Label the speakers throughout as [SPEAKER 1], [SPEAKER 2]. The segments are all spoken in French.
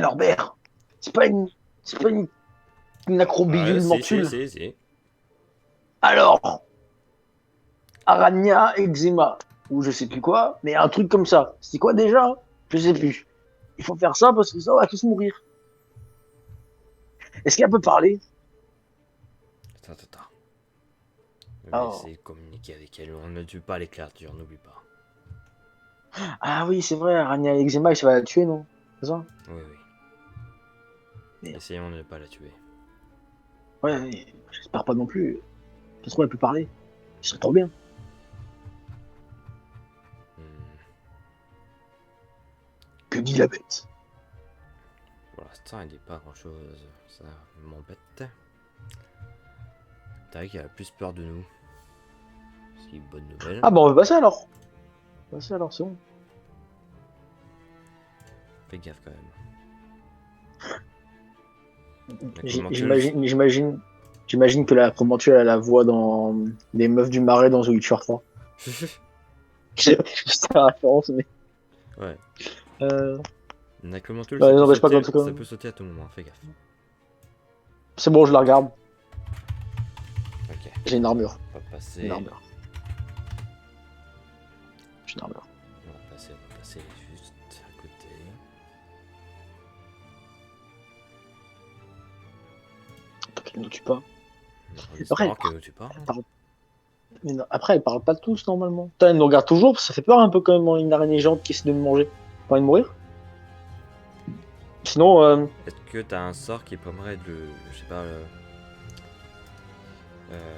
[SPEAKER 1] Norbert, c'est pas une, c'est pas une
[SPEAKER 2] Ah,
[SPEAKER 1] acrobidule
[SPEAKER 2] si,
[SPEAKER 1] mentule.
[SPEAKER 2] si.
[SPEAKER 1] Alors, Arania eczéma, ou je sais plus quoi, mais un truc comme ça. C'est quoi déjà? Je sais plus. Il faut faire ça parce que ça on va tous mourir. Est-ce qu'elle peut parler?
[SPEAKER 2] Attends. Je vais
[SPEAKER 1] Oh.
[SPEAKER 2] essayer de communiquer avec elle. On ne tue pas les créatures, n'oublie pas.
[SPEAKER 1] Ah oui, c'est vrai, Arania eczéma, ça va la tuer, non? C'est ça?
[SPEAKER 2] Oui.
[SPEAKER 1] Merde.
[SPEAKER 2] Essayons de ne pas la tuer.
[SPEAKER 1] Ouais, j'espère pas non plus. Ça se trouve, elle peut parler. Ce serait trop bien.
[SPEAKER 2] Hmm.
[SPEAKER 1] Que dit la bête?
[SPEAKER 2] Pour l'instant, elle dit pas grand chose. Ça m'embête. T'as vu qu'elle a plus peur de nous. C'est une bonne nouvelle.
[SPEAKER 1] Ah bah on va passer alors. On va passer alors, c'est bon.
[SPEAKER 2] Fais gaffe quand même. La
[SPEAKER 1] J-
[SPEAKER 2] commentueuse.
[SPEAKER 1] J'imagine, j'imagine, j'imagine que la promontoire elle a la voix dans les meufs du marais dans The Witcher 3. C'est la référence, mais.
[SPEAKER 2] Ouais.
[SPEAKER 1] Euh...
[SPEAKER 2] La commentueuse,
[SPEAKER 1] Ouais, n'empêche pas qu'en tout cas.
[SPEAKER 2] ça peut sauter à tout moment. Fais gaffe.
[SPEAKER 1] C'est bon, je la regarde.
[SPEAKER 2] Ok.
[SPEAKER 1] J'ai une armure.
[SPEAKER 2] On va passer.
[SPEAKER 1] Une armure. J'ai une armure.
[SPEAKER 2] On va passer juste à côté.
[SPEAKER 1] Pour qu'elle ne tue pas.
[SPEAKER 2] En
[SPEAKER 1] Après,
[SPEAKER 2] espérant qu'elle ne tue pas.
[SPEAKER 1] elle parle... mais non, après, elle parle pas tous normalement. Putain, elle nous regarde toujours, ça fait peur un peu quand même une araignée géante qui essaie de nous manger. Pas envie de mourir. Sinon,
[SPEAKER 2] Est-ce que t'as un sort qui permettrait de. Je sais pas. Euh,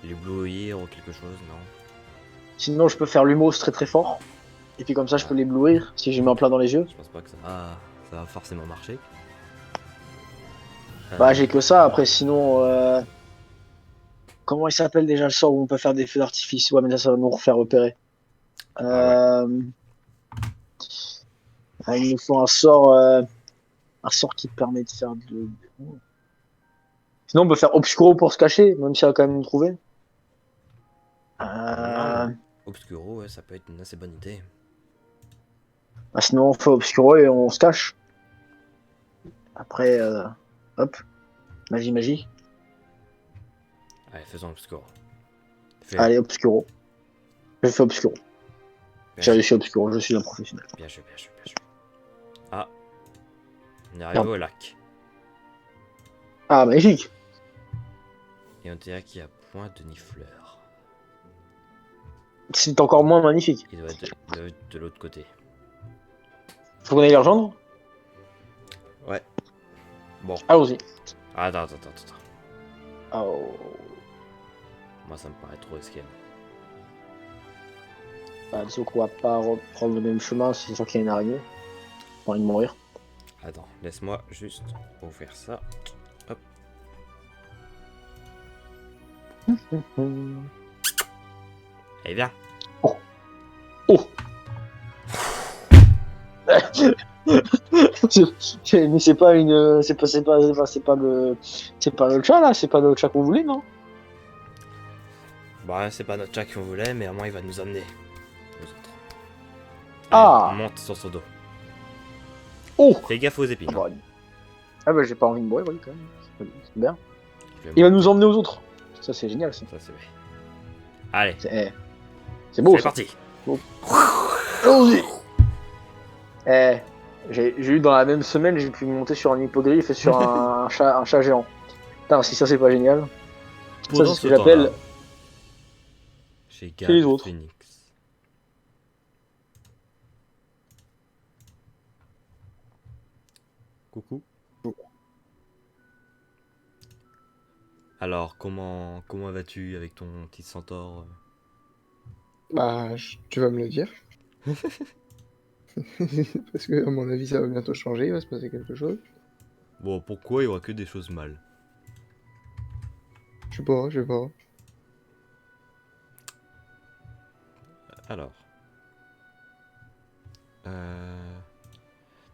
[SPEAKER 2] l'éblouir ou quelque chose, non?
[SPEAKER 1] sinon, je peux faire l'humos très très fort. Et puis comme ça, je peux l'éblouir si je mets en plein dans les yeux.
[SPEAKER 2] Je pense pas que ça va forcément marcher.
[SPEAKER 1] Bah, j'ai que ça. Après, sinon, comment il s'appelle déjà le sort où on peut faire des feux d'artifice? Ouais, mais ça va nous refaire repérer.
[SPEAKER 2] Ah ouais.
[SPEAKER 1] Euh... il nous faut un sort qui permet de faire de. Sinon, on peut faire obscuro pour se cacher, même si elle va quand même nous trouver.
[SPEAKER 2] Non,
[SPEAKER 1] Euh...
[SPEAKER 2] Obscuro, ouais, ça peut être une assez bonne idée.
[SPEAKER 1] Bah, sinon, on fait obscuro et on se cache. Après, hop, magie.
[SPEAKER 2] Allez, faisons Obscuro. Fais.
[SPEAKER 1] Allez, obscuro. Je fais obscuro.
[SPEAKER 2] Bien
[SPEAKER 1] J'ai
[SPEAKER 2] joué.
[SPEAKER 1] réussi obscuro, je suis un professionnel.
[SPEAKER 2] Bien joué. Ah, on est arrivé
[SPEAKER 1] Merde.
[SPEAKER 2] au lac.
[SPEAKER 1] Ah, magnifique.
[SPEAKER 2] Et on dirait qu'il y a point de nifleur.
[SPEAKER 1] C'est encore moins magnifique.
[SPEAKER 2] Il doit être de l'autre côté.
[SPEAKER 1] Faut qu'on aille les rejoindre.
[SPEAKER 2] Ouais. Bon.
[SPEAKER 1] Allons-y.
[SPEAKER 2] Attends.
[SPEAKER 1] Oh.
[SPEAKER 2] Moi, ça me paraît trop risqué.
[SPEAKER 1] Bah, disons qu'on va pas reprendre le même chemin, c'est sûr qu'il y a une araignée. Pas envie de mourir.
[SPEAKER 2] Attends, laisse-moi juste ouvrir ça. Hop. Allez, viens.
[SPEAKER 1] Oh. Mais c'est pas une, c'est pas le chat là, c'est pas le chat qu'on voulait, non?
[SPEAKER 2] Bah, c'est pas notre chat qu'on voulait, mais au moins il va nous emmener. Nous autres.
[SPEAKER 1] Ah.
[SPEAKER 2] Allez, on monte sur son dos.
[SPEAKER 1] Oh.
[SPEAKER 2] Fais gaffe aux épines.
[SPEAKER 1] Bah, ah bah j'ai pas envie de mourir, oui quand même. C'est bien.
[SPEAKER 2] Je vais
[SPEAKER 1] Il va
[SPEAKER 2] monter.
[SPEAKER 1] nous emmener aux autres. Ça c'est génial ça.
[SPEAKER 2] Ça, c'est vrai. Allez,
[SPEAKER 1] C'est beau
[SPEAKER 2] c'est
[SPEAKER 1] ça.
[SPEAKER 2] parti.
[SPEAKER 1] Allons-y. J'ai eu dans la même semaine, j'ai pu monter sur un hippogriffe et sur un chat géant. Putain, si ça c'est pas génial. Ça c'est ce que j'appelle
[SPEAKER 2] Chez
[SPEAKER 1] chez les
[SPEAKER 2] Gab
[SPEAKER 1] autres.
[SPEAKER 2] Phoenix. Coucou. Alors, comment vas-tu avec ton petit centaure?
[SPEAKER 3] Bah, tu vas me le dire. Parce que, à mon avis, ça va bientôt changer, il va se passer quelque chose.
[SPEAKER 2] Bon, pourquoi il y aura que des choses mal?
[SPEAKER 3] Je sais pas.
[SPEAKER 2] Alors.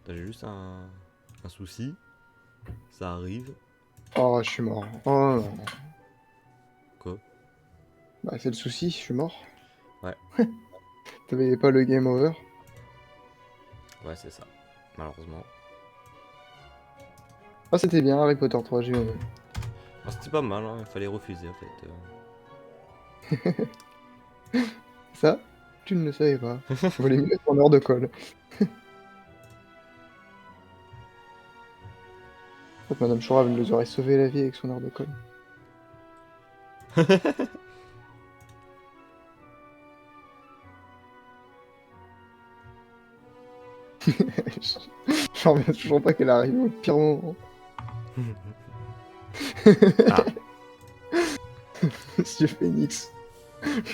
[SPEAKER 2] J'ai juste un souci. Ça arrive.
[SPEAKER 3] Oh, je suis mort. Oh non.
[SPEAKER 2] Quoi?
[SPEAKER 3] Bah, c'est le souci, je suis mort.
[SPEAKER 2] Ouais.
[SPEAKER 3] T'avais pas le game over?
[SPEAKER 2] Ouais, c'est ça. Malheureusement.
[SPEAKER 3] Ah, c'était bien, Harry Potter 3, j'ai aimé.
[SPEAKER 2] Ah, c'était pas mal, hein. Il fallait refuser en fait.
[SPEAKER 3] Ça, tu ne le savais pas. Valait mieux être en heure de colle. En fait, Madame Chourave nous aurait sauvé la vie avec son heure de colle. J'en reviens toujours pas qu'elle arrive au pire moment.
[SPEAKER 2] Ah,
[SPEAKER 3] Monsieur Phoenix,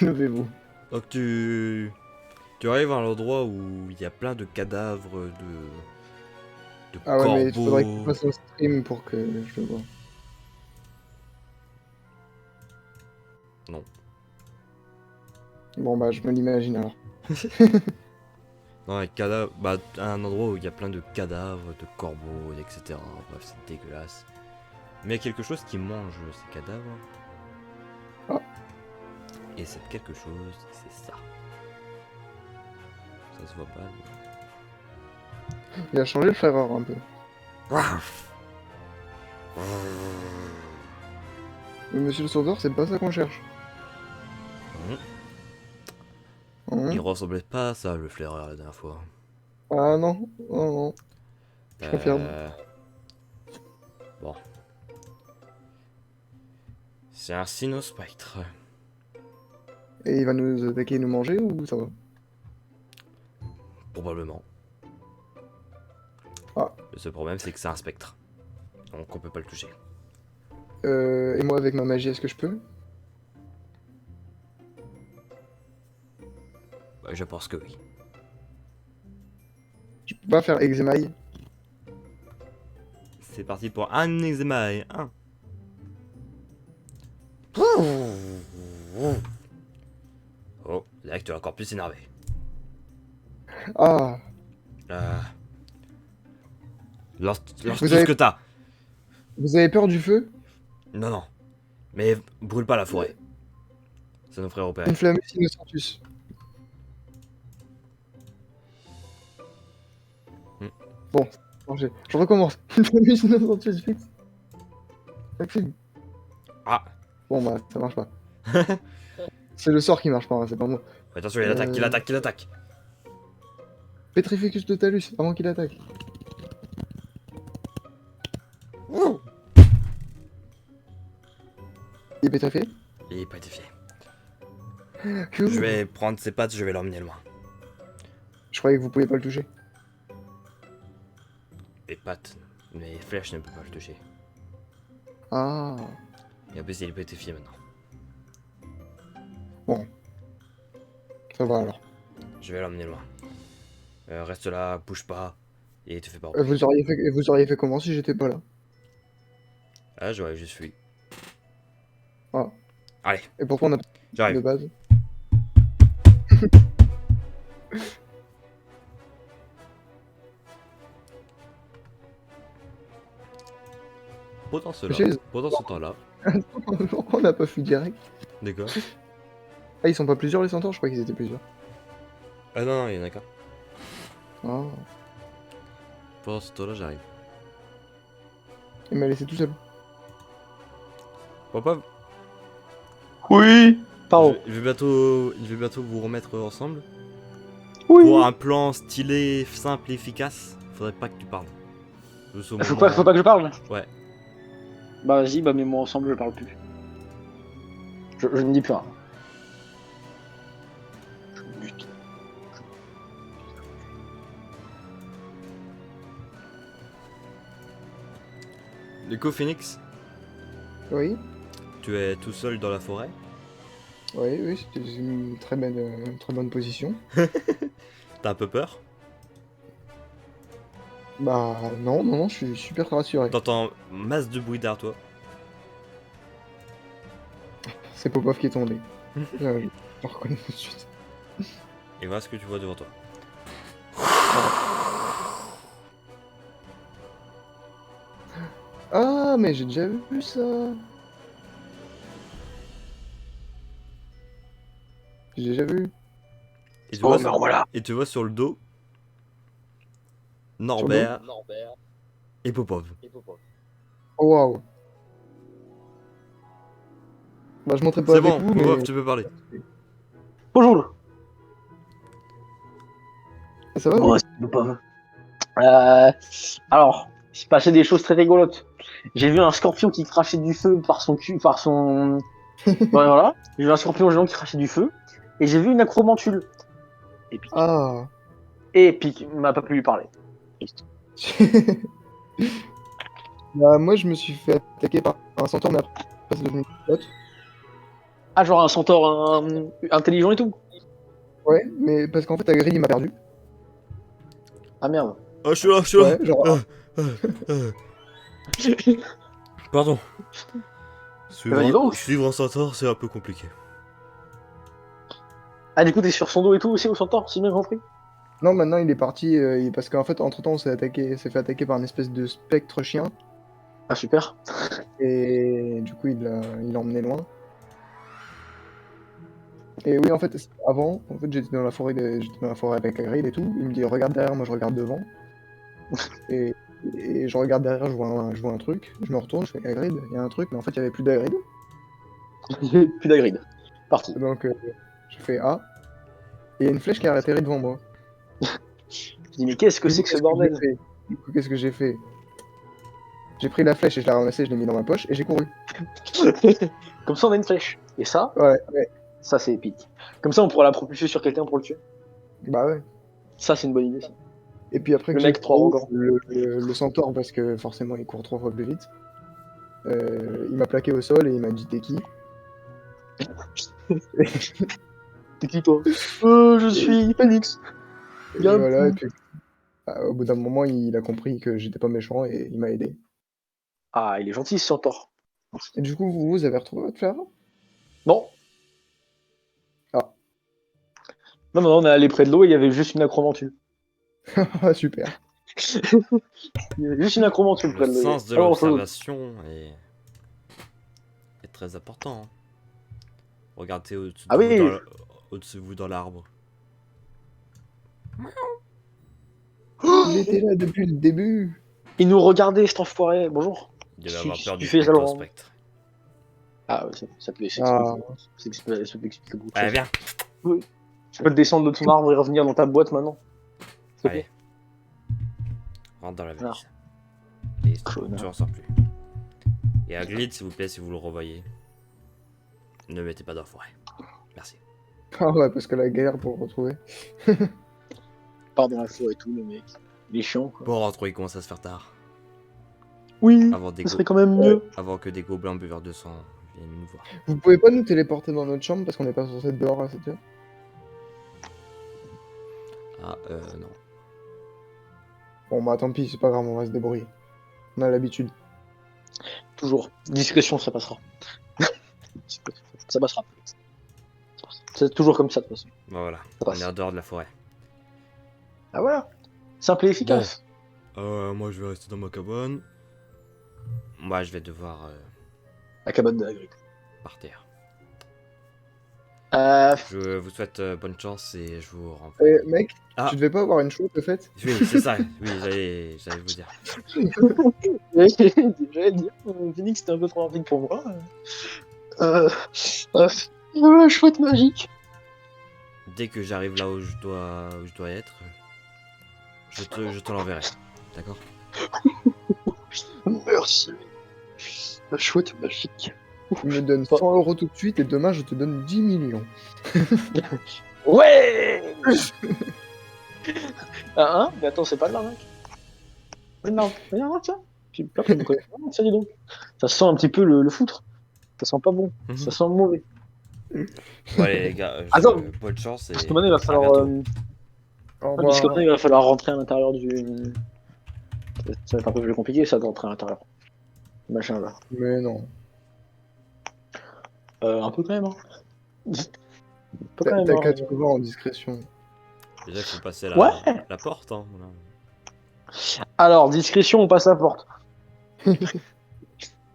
[SPEAKER 3] levez-vous.
[SPEAKER 2] donc tu arrives à l'endroit où il y a plein de cadavres de
[SPEAKER 3] Ah ouais, mais il faudrait que tu
[SPEAKER 2] corbeaux.
[SPEAKER 3] fasses un stream pour que je le vois.
[SPEAKER 2] Non.
[SPEAKER 3] Bon bah, je me l'imagine alors.
[SPEAKER 2] Non, les cadavres, bah, un endroit où il y a plein de cadavres, de corbeaux, etc. Bref, c'est dégueulasse. Mais il y a quelque chose qui mange ces cadavres.
[SPEAKER 3] Ah.
[SPEAKER 2] Et c'est quelque chose, c'est ça. Ça se voit pas.
[SPEAKER 3] Il a changé le ferreur un peu. Mais monsieur le sauveur, c'est pas ça qu'on cherche. Hein?
[SPEAKER 2] Il ressemblait pas à ça, le flaireur, la dernière fois.
[SPEAKER 3] Ah non, non, non. Je confirme.
[SPEAKER 2] Bon. C'est un cynospectre.
[SPEAKER 3] Et il va nous attaquer et nous manger ou ça va?
[SPEAKER 2] Probablement.
[SPEAKER 3] Ah.
[SPEAKER 2] Le seul problème, c'est que c'est un spectre. Donc on peut pas le toucher.
[SPEAKER 3] Et moi avec ma magie, est-ce que je peux?
[SPEAKER 2] Bah, je pense que oui.
[SPEAKER 3] Je peux pas faire Exemail.
[SPEAKER 2] C'est parti pour un examen. Un. Oh, là que tu es encore plus énervé.
[SPEAKER 3] Ah.
[SPEAKER 2] Lance
[SPEAKER 3] Vous
[SPEAKER 2] tout
[SPEAKER 3] avez-
[SPEAKER 2] ce que t'as.
[SPEAKER 3] Vous avez peur du feu?
[SPEAKER 2] Non, non. Mais brûle pas la forêt. Ça nous ferait repérer.
[SPEAKER 3] Inflammé Sinocentus.
[SPEAKER 2] Hmm.
[SPEAKER 3] Bon, je recommence. Inflammé Sinocentus fixe. Maxime.
[SPEAKER 2] Ah.
[SPEAKER 3] Bon bah, ça marche pas. C'est le sort qui marche pas, hein, c'est pas moi.
[SPEAKER 2] Attention, il attaque, il attaque, il attaque.
[SPEAKER 3] Petrificus totalus, avant qu'il attaque. Il est pétrifié?
[SPEAKER 2] Il est pétrifié.
[SPEAKER 3] Je
[SPEAKER 2] Je vais prendre ses pattes, je vais l'emmener loin.
[SPEAKER 3] Je croyais que vous pouviez pas le toucher.
[SPEAKER 2] Les pattes. Mes flèches ne peuvent pas le toucher.
[SPEAKER 3] Ah.
[SPEAKER 2] Et en plus, il est pétrifié maintenant.
[SPEAKER 3] Bon. Ça va alors.
[SPEAKER 2] Je vais l'emmener loin. Reste là, bouge pas. Et te fais pas.
[SPEAKER 3] Vous auriez fait comment si j'étais pas là?
[SPEAKER 2] Ah, j'aurais juste fui.
[SPEAKER 3] Ah.
[SPEAKER 2] Allez,
[SPEAKER 3] Et pourquoi on a pas de
[SPEAKER 2] j'arrive.
[SPEAKER 3] base?
[SPEAKER 2] Pendant
[SPEAKER 3] Monsieur,
[SPEAKER 2] ce temps-là.
[SPEAKER 3] pourquoi on n'a pas fui direct?
[SPEAKER 2] D'accord.
[SPEAKER 3] Ah, ils sont pas plusieurs les centaures? Je croyais qu'ils étaient plusieurs.
[SPEAKER 2] Ah non, non, il y en a qu'un.
[SPEAKER 3] Ah.
[SPEAKER 2] Pendant ce temps-là, j'arrive.
[SPEAKER 3] Il m'a laissé tout seul.
[SPEAKER 2] Papa,
[SPEAKER 1] Oui. Pardon.
[SPEAKER 2] je vais bientôt vous remettre ensemble.
[SPEAKER 1] Oui.
[SPEAKER 2] Pour un plan stylé, simple et efficace, faudrait pas que tu parles. Juste au
[SPEAKER 1] Faut
[SPEAKER 2] moment-
[SPEAKER 1] pas que je parle.
[SPEAKER 2] Ouais.
[SPEAKER 1] Bah vas-y, bah mets-moi ensemble, je parle plus. Je ne dis plus rien. Je bute.
[SPEAKER 2] Du coup, Phoenix,
[SPEAKER 3] Oui,
[SPEAKER 2] tu es tout seul dans la forêt.
[SPEAKER 3] oui, oui, c'était une très bonne position.
[SPEAKER 2] T'as un peu peur.
[SPEAKER 3] Bah non, non, non, je suis super rassuré.
[SPEAKER 2] T'entends masse de bruit derrière toi.
[SPEAKER 3] C'est Popov qui est tombé. Je reconnais tout de suite.
[SPEAKER 2] Et voilà ce que tu vois devant toi.
[SPEAKER 3] Ah, mais j'ai déjà vu ça. J'ai déjà vu.
[SPEAKER 2] Et tu,
[SPEAKER 1] Oh,
[SPEAKER 2] vois,
[SPEAKER 1] mais voilà.
[SPEAKER 2] et tu vois sur le dos Norbert et Popov.
[SPEAKER 3] Oh waouh. Bah, je montrais pas
[SPEAKER 2] C'est
[SPEAKER 3] avec
[SPEAKER 2] bon,
[SPEAKER 3] vous, mais
[SPEAKER 2] tu peux parler.
[SPEAKER 1] Bonjour.
[SPEAKER 3] ça va?
[SPEAKER 1] Oh, c'est pas. Alors, il s'est passé des choses très rigolotes. J'ai vu un scorpion qui crachait du feu par son cul, par son. Ouais, voilà. J'ai vu un scorpion géant qui crachait du feu. Et j'ai vu une acromantule. Épique.
[SPEAKER 3] Ah.
[SPEAKER 1] Épique. Il m'a pas pu lui parler.
[SPEAKER 3] Bah, moi, je me suis fait attaquer par un centaure, mais après, c'est devenu pote.
[SPEAKER 1] Ah, genre un centaure intelligent et tout.
[SPEAKER 3] Ouais, mais parce qu'en fait, Hagrid, il m'a perdu.
[SPEAKER 1] Ah merde.
[SPEAKER 2] Ah, je suis là, je suis là.
[SPEAKER 3] Ouais, genre,
[SPEAKER 2] Euh. Pardon.
[SPEAKER 1] Bah, dis donc.
[SPEAKER 2] Suivre un centaure, c'est un peu compliqué.
[SPEAKER 1] Ah, du coup, t'es sur son dos et tout aussi au centaure, si j'ai bien compris.
[SPEAKER 3] non, maintenant, il est parti, parce qu'en fait, entre-temps, on s'est fait attaquer par une espèce de spectre chien,
[SPEAKER 1] Ah, super.
[SPEAKER 3] et du coup, il l'a emmené loin. Et oui, en fait, avant, en fait, j'étais dans la forêt avec Hagrid et tout. Il me dit, regarde derrière, moi je regarde devant. Et, et je regarde derrière, je vois un truc. Je me retourne, je fais Hagrid, il y a un truc, mais en fait, il n'y avait plus d'Hagrid.
[SPEAKER 1] Plus d'Agrid. Parti.
[SPEAKER 3] Donc, je fais A. Et il y a une flèche qui a atterri devant moi.
[SPEAKER 1] Je dis, mais qu'est-ce que
[SPEAKER 3] Du
[SPEAKER 1] c'est
[SPEAKER 3] coup,
[SPEAKER 1] que ce
[SPEAKER 3] qu'est-ce que j'ai
[SPEAKER 1] bordel?
[SPEAKER 3] fait? Du coup, qu'est-ce que j'ai fait? J'ai pris la flèche et je l'ai ramassée, je l'ai mis dans ma poche et j'ai couru.
[SPEAKER 1] Comme ça, on a une flèche. Et ça,
[SPEAKER 3] Ouais, ouais.
[SPEAKER 1] ça c'est épique. Comme ça, on pourra la propulser sur quelqu'un pour le tuer.
[SPEAKER 3] Bah ouais.
[SPEAKER 1] Ça, c'est une bonne idée, ça.
[SPEAKER 3] Et puis après
[SPEAKER 1] Le
[SPEAKER 3] que j'ai
[SPEAKER 1] mec trop
[SPEAKER 3] couru,
[SPEAKER 1] arrogant.
[SPEAKER 3] le centaure, parce que forcément il court 3 fois plus vite, il m'a plaqué au sol et il m'a dit t'es qui?
[SPEAKER 1] T'es qui, toi? Je suis Phoenix.
[SPEAKER 3] Et
[SPEAKER 1] Bien.
[SPEAKER 3] voilà, et puis au bout d'un moment il a compris que j'étais pas méchant et il m'a aidé.
[SPEAKER 1] Ah, il est gentil, ce centaure.
[SPEAKER 3] Et du coup vous avez retrouvé votre frère?
[SPEAKER 1] Non.
[SPEAKER 3] Ah,
[SPEAKER 1] Non, non, on est allé près de l'eau et il y avait juste une acromantule.
[SPEAKER 3] super.
[SPEAKER 1] Il y avait juste une acromantule
[SPEAKER 2] Le
[SPEAKER 1] près de l'eau.
[SPEAKER 2] sens de
[SPEAKER 1] Ah, non, c'est l'autre.
[SPEAKER 2] l'observation est très important. Hein. Regardez au-dessus
[SPEAKER 1] Ah
[SPEAKER 2] de vous
[SPEAKER 1] oui.
[SPEAKER 2] au-dessus de vous dans l'arbre.
[SPEAKER 3] Il était là depuis le début.
[SPEAKER 1] Il nous regardait, cet enfoiré. Bonjour.
[SPEAKER 2] Il devait avoir peur
[SPEAKER 1] Tu
[SPEAKER 2] du
[SPEAKER 1] fais ça,
[SPEAKER 2] spectre au
[SPEAKER 1] Laurent.
[SPEAKER 2] spectre.
[SPEAKER 1] Ah, ouais, ça peut
[SPEAKER 3] Ah,
[SPEAKER 1] s'expliquer. Ça peut expliquer beaucoup de
[SPEAKER 2] Allez,
[SPEAKER 1] choses.
[SPEAKER 2] viens.
[SPEAKER 1] Oui. Tu peux te descendre de ton arbre et revenir dans ta boîte maintenant. S'il te
[SPEAKER 2] Allez.
[SPEAKER 1] plaît.
[SPEAKER 2] Rentre dans la
[SPEAKER 1] Alors.
[SPEAKER 2] valise. Et
[SPEAKER 1] Connard.
[SPEAKER 2] tu en sors plus. Et Hagrid, s'il vous plaît, si vous le revoyez, ne mettez pas dans la forêt. Merci.
[SPEAKER 3] ah ouais, parce que la galère pour le retrouver.
[SPEAKER 1] Part dans la forêt et tout, le mec. Il est chiant, quoi.
[SPEAKER 2] Pour rentrer, il commence à se faire tard.
[SPEAKER 1] Oui,
[SPEAKER 2] Avant,
[SPEAKER 1] ça serait quand même mieux.
[SPEAKER 2] avant que des gobelins buveurs de sang viennent nous voir.
[SPEAKER 3] Vous pouvez pas nous téléporter dans notre chambre parce qu'on n'est pas censé être dehors à cette heure?
[SPEAKER 2] Ah, non.
[SPEAKER 3] Bon bah tant pis, c'est pas grave, on va se débrouiller. On a l'habitude.
[SPEAKER 1] Toujours. Discrétion, ça passera. Ça passera. C'est toujours comme ça, de toute façon.
[SPEAKER 2] Bah voilà,
[SPEAKER 1] Ça
[SPEAKER 2] on
[SPEAKER 1] passe.
[SPEAKER 2] est en dehors de la forêt.
[SPEAKER 1] Ah voilà. Simple et efficace.
[SPEAKER 2] Moi je vais rester dans ma cabane. Moi je vais devoir
[SPEAKER 1] La cabane de Hagrid.
[SPEAKER 2] partir.
[SPEAKER 1] Euh,
[SPEAKER 2] Je vous souhaite bonne chance et je vous renvoie.
[SPEAKER 3] Mec,
[SPEAKER 2] Ah.
[SPEAKER 3] tu devais pas avoir une chose de fait?
[SPEAKER 2] Oui, c'est ça, oui, j'allais vous dire.
[SPEAKER 1] J'allais dire, Phoenix c'était un peu trop rapide pour moi. La chouette magique.
[SPEAKER 2] Dès que j'arrive là où je dois être, je te l'enverrai. D'accord?
[SPEAKER 1] Merci. La chouette magique.
[SPEAKER 3] Tu me donnes 100 € tout de suite et demain je te donne 10 millions.
[SPEAKER 1] Ouais. Ah, hein? Mais attends, c'est pas de l'arnaque. Mais non, tiens. Puis, hop, on connaît pas, ça dis donc. Ça sent un petit peu le foutre. Ça sent pas bon.
[SPEAKER 2] Mhm.
[SPEAKER 1] Ça sent mauvais.
[SPEAKER 2] Bon allez les gars,
[SPEAKER 1] Attends.
[SPEAKER 2] bonne chance et
[SPEAKER 1] Biscomané, il va
[SPEAKER 2] à
[SPEAKER 1] falloir.
[SPEAKER 2] bientôt.
[SPEAKER 3] Au revoir.
[SPEAKER 1] Biscomané, il va falloir rentrer à l'intérieur du. Ça va être un peu plus compliqué ça de rentrer à l'intérieur. Machin là.
[SPEAKER 3] Mais non.
[SPEAKER 1] Un peu quand même, hein. Un peu quand même,
[SPEAKER 3] T'as
[SPEAKER 1] hein.
[SPEAKER 3] qu'à trouver en discrétion.
[SPEAKER 2] Déjà il faut passer
[SPEAKER 1] Ouais.
[SPEAKER 2] la porte. Hein, voilà.
[SPEAKER 1] Alors, discrétion, on passe la porte.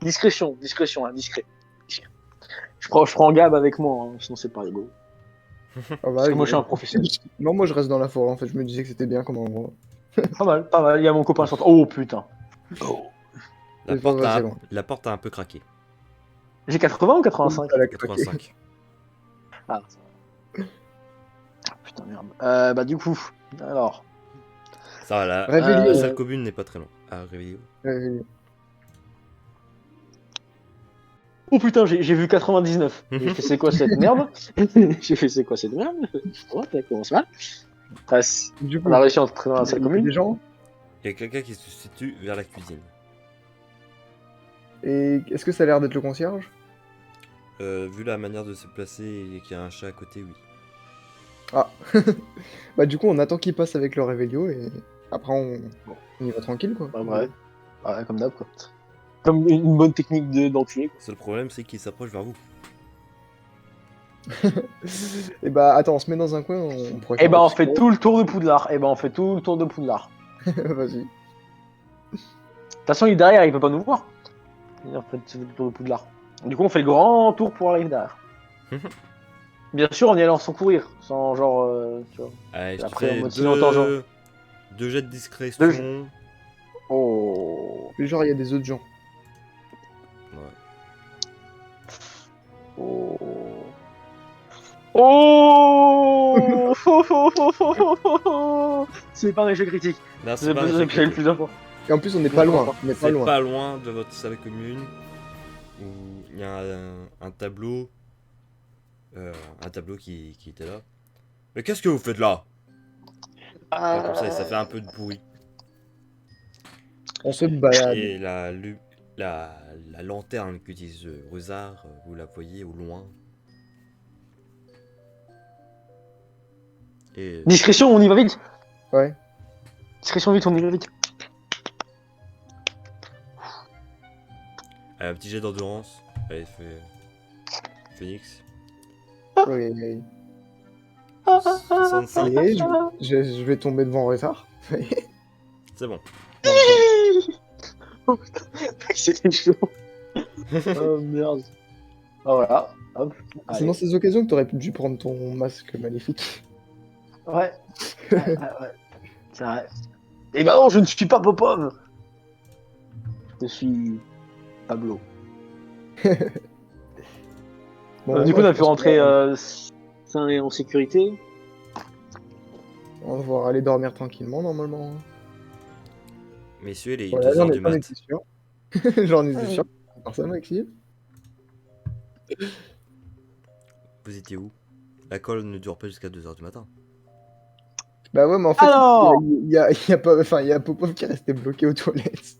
[SPEAKER 1] Discrétion, hein, discret. Je prends Gab avec moi, hein, sinon c'est pas rigolo.
[SPEAKER 3] Ah bah,
[SPEAKER 1] Parce que moi je suis un professionnel.
[SPEAKER 3] Non, moi je reste dans la forêt en fait, je me disais que c'était bien comme endroit.
[SPEAKER 1] Pas mal, pas mal. Il y a mon copain sur. Oh putain. Oh.
[SPEAKER 3] C'est pas passé loin.
[SPEAKER 2] La porte a un peu craqué.
[SPEAKER 1] J'ai 80 ou 85?
[SPEAKER 3] Elle a craqué.
[SPEAKER 2] 85.
[SPEAKER 1] Ah, putain, merde. Bah, du coup, alors.
[SPEAKER 2] Ça va,
[SPEAKER 3] Réveillez.
[SPEAKER 2] la salle commune n'est pas très loin. Ah, réveillez-vous.
[SPEAKER 1] Oh putain, j'ai vu 99. J'ai fait c'est quoi cette merde? J'ai fait c'est quoi cette merde? Oh, ça commence mal.
[SPEAKER 3] Du coup,
[SPEAKER 1] On a réussi à entrer dans la salle
[SPEAKER 3] il y a
[SPEAKER 1] commune.
[SPEAKER 3] des gens.
[SPEAKER 2] Il y a quelqu'un qui se situe vers la cuisine.
[SPEAKER 3] Et est-ce que ça a l'air d'être le concierge?
[SPEAKER 2] Vu la manière de se placer et qu'il y a un chat à côté, oui.
[SPEAKER 3] Ah. Bah du coup, on attend qu'il passe avec le réveillot et après on y va tranquille quoi.
[SPEAKER 1] Ouais. Ouais, comme d'hab, quoi. Comme une bonne technique d'enculé, quoi.
[SPEAKER 2] Le seul problème, c'est qu'il s'approche vers vous.
[SPEAKER 3] Et bah attends, on se met dans un coin, on pourrait
[SPEAKER 1] Eh
[SPEAKER 3] faire
[SPEAKER 1] ben,
[SPEAKER 3] un
[SPEAKER 1] on
[SPEAKER 3] petit
[SPEAKER 1] fait
[SPEAKER 3] tour.
[SPEAKER 1] tout le tour de Poudlard. Eh ben, on fait tout le tour de Poudlard.
[SPEAKER 3] Vas-y.
[SPEAKER 1] De toute façon, il est derrière, il peut pas nous voir. En fait, c'est le tour de Poudlard. Du coup, on fait le grand tour pour arriver derrière. Bien sûr, en y allant sans courir, sans genre, tu vois.
[SPEAKER 2] Allez, je te
[SPEAKER 1] Après, en
[SPEAKER 2] fais
[SPEAKER 1] mode silencieux, genre.
[SPEAKER 2] deux jets de discrétion.
[SPEAKER 1] Oh.
[SPEAKER 3] Plus genre il y a des autres gens.
[SPEAKER 2] Ouais.
[SPEAKER 1] Oh. Oh. C'est pas un échec critique.
[SPEAKER 2] Là,
[SPEAKER 1] C'est
[SPEAKER 2] pas un
[SPEAKER 1] le
[SPEAKER 2] échec
[SPEAKER 1] plus
[SPEAKER 2] critique.
[SPEAKER 1] important.
[SPEAKER 3] Et en plus on n'est pas loin. On n'est pas
[SPEAKER 2] C'est
[SPEAKER 3] loin.
[SPEAKER 2] pas loin de votre salle commune où il y a un tableau. Un tableau qui était là. Mais qu'est-ce que vous faites là? Enfin, comme ça fait un peu de bruit.
[SPEAKER 3] On se balade.
[SPEAKER 2] Et la lanterne qu'utilise Rosard, vous la voyez au loin. Et
[SPEAKER 1] Discrétion, on y va vite.
[SPEAKER 3] Ouais.
[SPEAKER 1] Discrétion, vite, on y va vite.
[SPEAKER 2] un petit jet d'endurance. Allez, fait Phoenix.
[SPEAKER 3] Ouais.
[SPEAKER 2] 65.
[SPEAKER 3] Allez, je vais tomber devant Rétard.
[SPEAKER 2] C'est bon.
[SPEAKER 1] Oh putain, c'était chaud. Oh merde. Ah voilà, hop.
[SPEAKER 3] C'est dans ces occasions que t'aurais dû prendre ton masque maléfique.
[SPEAKER 1] Ouais. Ouais. C'est vrai. Et bah non, je ne suis pas Popov. Je suis Pablo.
[SPEAKER 3] Bon,
[SPEAKER 1] du coup, on
[SPEAKER 3] ouais,
[SPEAKER 1] a
[SPEAKER 3] je
[SPEAKER 1] pu
[SPEAKER 3] pense
[SPEAKER 1] rentrer
[SPEAKER 3] qu'on
[SPEAKER 1] sain et en sécurité.
[SPEAKER 3] va pouvoir aller dormir tranquillement normalement.
[SPEAKER 2] Messieurs, il est
[SPEAKER 3] Voilà,
[SPEAKER 2] 2h du
[SPEAKER 3] j'en
[SPEAKER 2] mat.
[SPEAKER 3] étais sûr. J'en étais sûr. Personne, Maxime.
[SPEAKER 2] Vous étiez où? La colle ne dure pas jusqu'à 2h du matin.
[SPEAKER 3] Bah ouais, mais en fait,
[SPEAKER 1] Alors
[SPEAKER 3] il y a pas, enfin, il y a Popov qui est resté bloqué aux toilettes.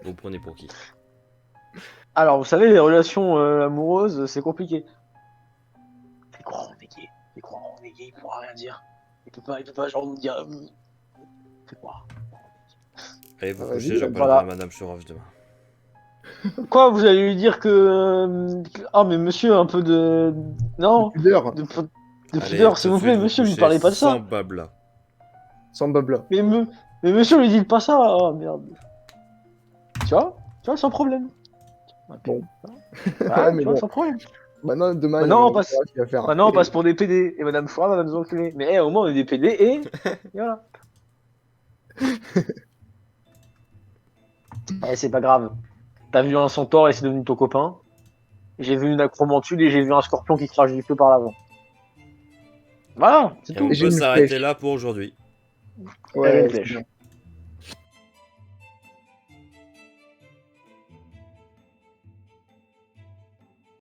[SPEAKER 2] Vous prenez pour qui?
[SPEAKER 1] Alors, vous savez, les relations amoureuses, c'est compliqué. Fais croire on est gay. Fais croire on est gay, il pourra rien dire. Il peut pas genre nous dire. Fais croire.
[SPEAKER 2] Allez, vous
[SPEAKER 3] Vas-y,
[SPEAKER 2] couchez, j'appellerai
[SPEAKER 1] voilà.
[SPEAKER 2] Madame Chorov demain.
[SPEAKER 1] Quoi, vous allez lui dire que. Ah, mais monsieur, un peu de. Non
[SPEAKER 3] Pudeur,
[SPEAKER 1] De
[SPEAKER 2] Allez,
[SPEAKER 1] pudeur,
[SPEAKER 2] tout
[SPEAKER 1] s'il
[SPEAKER 2] de
[SPEAKER 1] vous plaît,
[SPEAKER 2] suite,
[SPEAKER 1] monsieur, lui
[SPEAKER 2] couchez
[SPEAKER 1] parlez pas de
[SPEAKER 2] sans
[SPEAKER 1] ça.
[SPEAKER 2] blabla.
[SPEAKER 3] sans blabla.
[SPEAKER 1] Mais monsieur, lui dites pas ça. Oh merde. Tu vois, sans problème.
[SPEAKER 3] Bon.
[SPEAKER 1] Ouais,
[SPEAKER 3] Mais
[SPEAKER 1] tu vois,
[SPEAKER 3] bon.
[SPEAKER 1] sans problème.
[SPEAKER 3] Maintenant, demain,
[SPEAKER 1] Maintenant,
[SPEAKER 3] il y a
[SPEAKER 1] on passe.
[SPEAKER 3] Chorov qui va faire.
[SPEAKER 1] Maintenant, on passe pour des PD. Et Madame Chouard va nous enculer. Mais au moins, on est des PD et voilà. Eh, c'est pas grave. T'as vu un centaure et c'est devenu ton copain. J'ai vu une acromantule et j'ai vu un scorpion qui crache du feu par l'avant. Voilà, c'est
[SPEAKER 2] Et
[SPEAKER 1] tout.
[SPEAKER 2] on
[SPEAKER 3] Et j'ai
[SPEAKER 2] peut
[SPEAKER 3] une
[SPEAKER 2] s'arrêter
[SPEAKER 3] flèche.
[SPEAKER 2] là pour aujourd'hui.
[SPEAKER 1] Elle a
[SPEAKER 3] Ouais,
[SPEAKER 1] une
[SPEAKER 3] c'est
[SPEAKER 1] flèche.
[SPEAKER 3] bien.